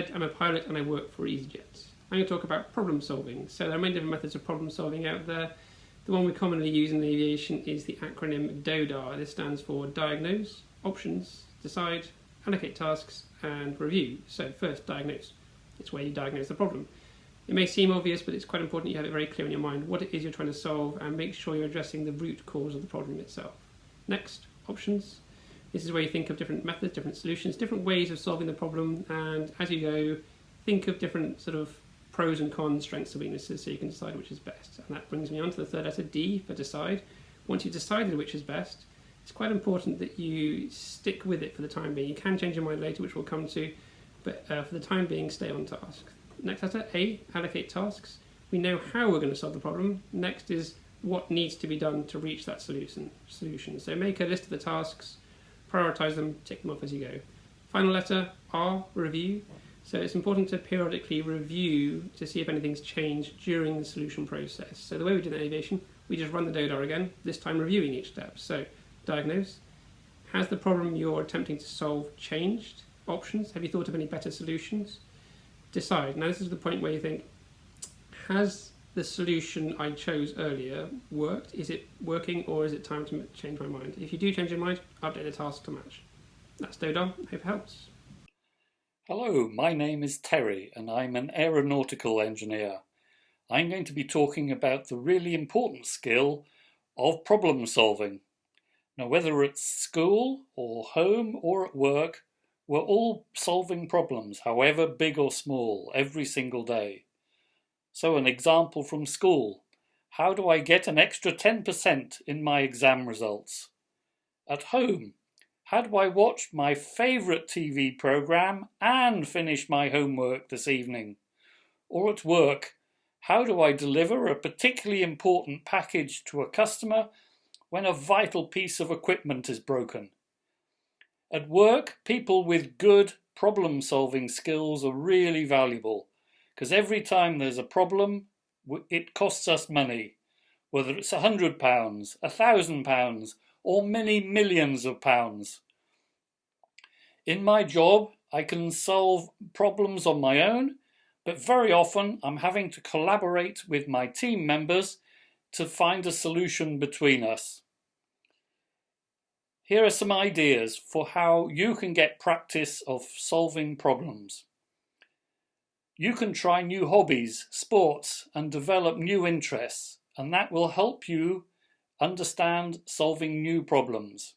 Ted, I'm a pilot and I work for easyJet. I'm going to talk about problem solving. So there are many different methods of problem solving out there. The one we commonly use in aviation is the acronym DODAR. This stands for Diagnose, Options, Decide, Allocate Tasks, and Review. So first, diagnose. It's where you diagnose the problem. It may seem obvious, but it's quite important you have it very clear in your mind what it is you're trying to solve and make sure you're addressing the root cause of the problem itself. Next, options. This is where you think of different methods, different solutions, different ways of solving the problem, and as you go, think of different sort of pros and cons, strengths and weaknesses, so you can decide which is best. And that brings me on to the third letter, D, for decide. Once you've decided which is best, it's quite important that you stick with it for the time being. You can change your mind later, which we'll come to, but for the time being, stay on task. Next letter, A, allocate tasks. We know how we're going to solve the problem. Next is what needs to be done to reach that solution. So make a list of the tasks, prioritise them, tick them off as you go. Final letter, R, review. So it's important to periodically review to see if anything's changed during the solution process. So the way we do that in aviation, we just run the DODAR again, this time reviewing each step. So diagnose. Has the problem you're attempting to solve changed? Options. Have you thought of any better solutions? Decide. Now this is the point where you think, has the solution I chose earlier worked? Is it working, or is it time to change my mind? If you do change your mind, update the task to match. That's DODAR. Hope it helps. Hello, my name is Terry and I'm an aeronautical engineer. I'm going to be talking about the really important skill of problem solving. Now, whether it's school or home or at work, we're all solving problems, however big or small, every single day. So an example from school. How do I get an extra 10% in my exam results? At home, how do I watch my favourite TV programme and finish my homework this evening? Or at work, how do I deliver a particularly important package to a customer when a vital piece of equipment is broken? At work, people with good problem-solving skills are really valuable, because every time there's a problem, it costs us money, whether it's £100, £1,000, or many millions of pounds. In my job, I can solve problems on my own, but very often I'm having to collaborate with my team members to find a solution between us. Here are some ideas for how you can get practice of solving problems. You can try new hobbies, sports, and develop new interests, and that will help you understand solving new problems.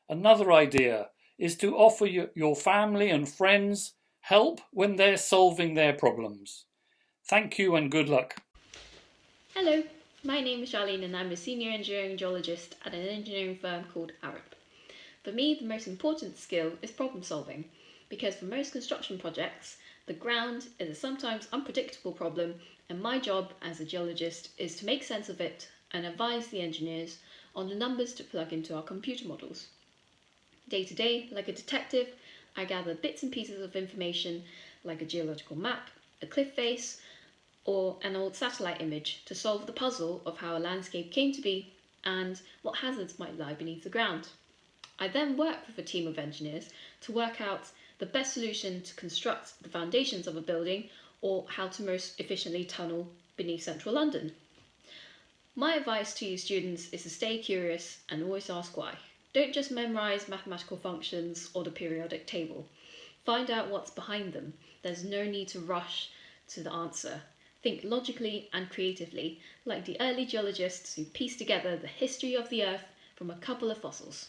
Another idea is to offer your family and friends help when they're solving their problems. Thank you and good luck. Hello, my name is Charlene and I'm a senior engineering geologist at an engineering firm called ARUP. For me, the most important skill is problem solving, because for most construction projects, the ground is a sometimes unpredictable problem, and my job as a geologist is to make sense of it and advise the engineers on the numbers to plug into our computer models. Day to day, like a detective, I gather bits and pieces of information like a geological map, a cliff face, or an old satellite image to solve the puzzle of how a landscape came to be and what hazards might lie beneath the ground. I then work with a team of engineers to work out the best solution to construct the foundations of a building or how to most efficiently tunnel beneath central London. My advice to you students is to stay curious and always ask why. Don't just memorise mathematical functions or the periodic table. Find out what's behind them. There's no need to rush to the answer. Think logically and creatively, like the early geologists who pieced together the history of the Earth from a couple of fossils.